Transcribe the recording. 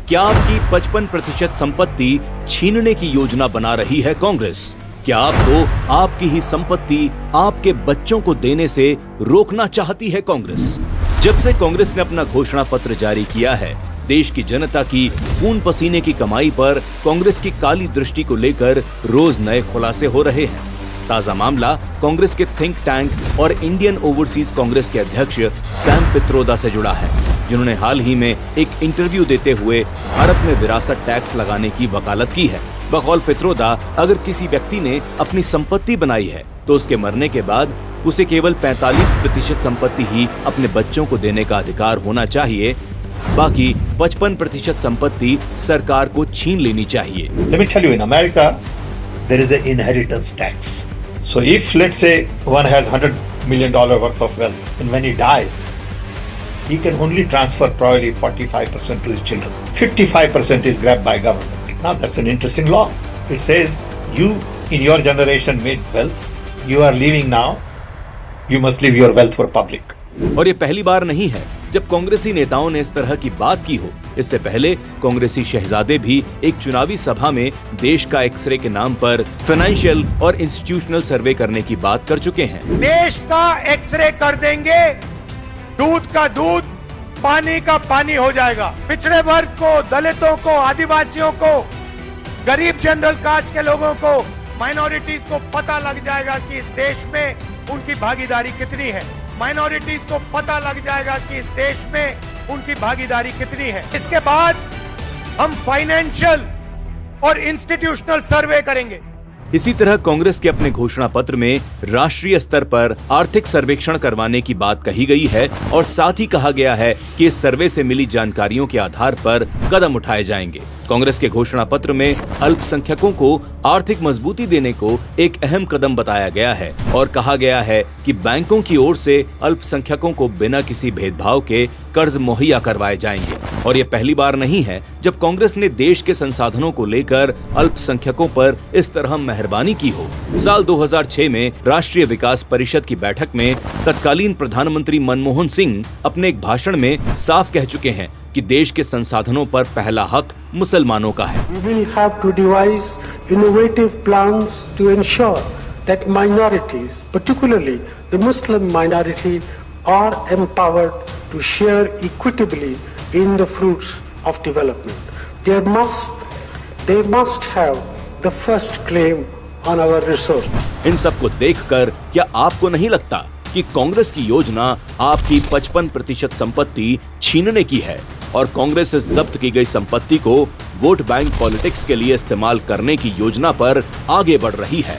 क्या आपकी 55% संपत्ति छीनने की योजना बना रही है कांग्रेस? क्या आपको आपकी ही संपत्ति आपके बच्चों को देने से रोकना चाहती है कांग्रेस? जब से कांग्रेस ने अपना घोषणा पत्र जारी किया है, देश की जनता की खून पसीने की कमाई पर कांग्रेस की काली दृष्टि को लेकर रोज नए खुलासे हो रहे हैं। ताजा मामला कांग्रेस के थिंक टैंक और इंडियन ओवरसीज कांग्रेस के अध्यक्ष सैम पित्रोदा से जुड़ा है, जिन्होंने हाल ही में एक इंटरव्यू देते हुए भारत में विरासत टैक्स लगाने की वकालत की है। बकौल पित्रोदा, अगर किसी व्यक्ति ने अपनी संपत्ति बनाई है तो उसके मरने के बाद उसे केवल 45% संपत्ति ही अपने बच्चों को देने का अधिकार होना चाहिए, बाकी 55% संपत्ति सरकार को छीन लेनी चाहिए। Let me tell you, in America, there is an inheritance tax. So if, let's say, one has $100 million worth of wealth, and when he dies, he can only transfer probably 45% to his children. 55% is grabbed by government. Now that's an interesting law. It says you in your generation made wealth, you are leaving now, you must leave your wealth for public. और ये पहली बार नहीं है जब कांग्रेसी नेताओं ने इस तरह की बात की हो। इससे पहले कांग्रेसी शहजादे भी एक चुनावी सभा में देश का एक्सरे के नाम पर फाइनेंशियल और इंस्टीट्यूशनल सर्वे करने की बात कर चुके हैं। देश का एक्सरे कर देंगे, दूध का दूध, पानी का पानी हो जाएगा। पिछड़े वर्ग को, दलितों को, आदिवासियों को, गरीब जनरल कास्ट के लोगों को, माइनॉरिटीज को पता लग जाएगा कि इस देश में उनकी भागीदारी कितनी है। माइनॉरिटीज को पता लग जाएगा कि इस देश में उनकी भागीदारी कितनी है। इसके बाद हम फाइनेंशियल और इंस्टीट्यूशनल सर्वे करेंगे। इसी तरह कांग्रेस के अपने घोषणा पत्र में राष्ट्रीय स्तर पर आर्थिक सर्वेक्षण करवाने की बात कही गई है और साथ ही कहा गया है कि इस सर्वे से मिली जानकारियों के आधार पर कदम उठाए जाएंगे। कांग्रेस के घोषणा पत्र में अल्पसंख्यकों को आर्थिक मजबूती देने को एक अहम कदम बताया गया है और कहा गया है कि बैंकों की ओर से अल्पसंख्यकों को बिना किसी भेदभाव के कर्ज मुहैया करवाए जाएंगे। और ये पहली बार नहीं है जब कांग्रेस ने देश के संसाधनों को लेकर अल्पसंख्यकों पर इस तरह मेहरबानी की हो। साल 2006 में राष्ट्रीय विकास परिषद की बैठक में तत्कालीन प्रधानमंत्री मनमोहन सिंह अपने एक भाषण में साफ कह चुके हैं कि देश के संसाधनों पर पहला हक मुसलमानों का है। We will have to devise innovative plans to ensure that minorities, particularly the Muslim minority, are empowered to share equitably in the fruits of development. They must have the first claim on our resources. इन सब को देखकर क्या आपको नहीं लगता कि कांग्रेस की योजना आपकी 55% संपत्ति छीनने की है और कांग्रेस से जब्त की गई संपत्ति को वोट बैंक पॉलिटिक्स के लिए इस्तेमाल करने की योजना पर आगे बढ़ रही है?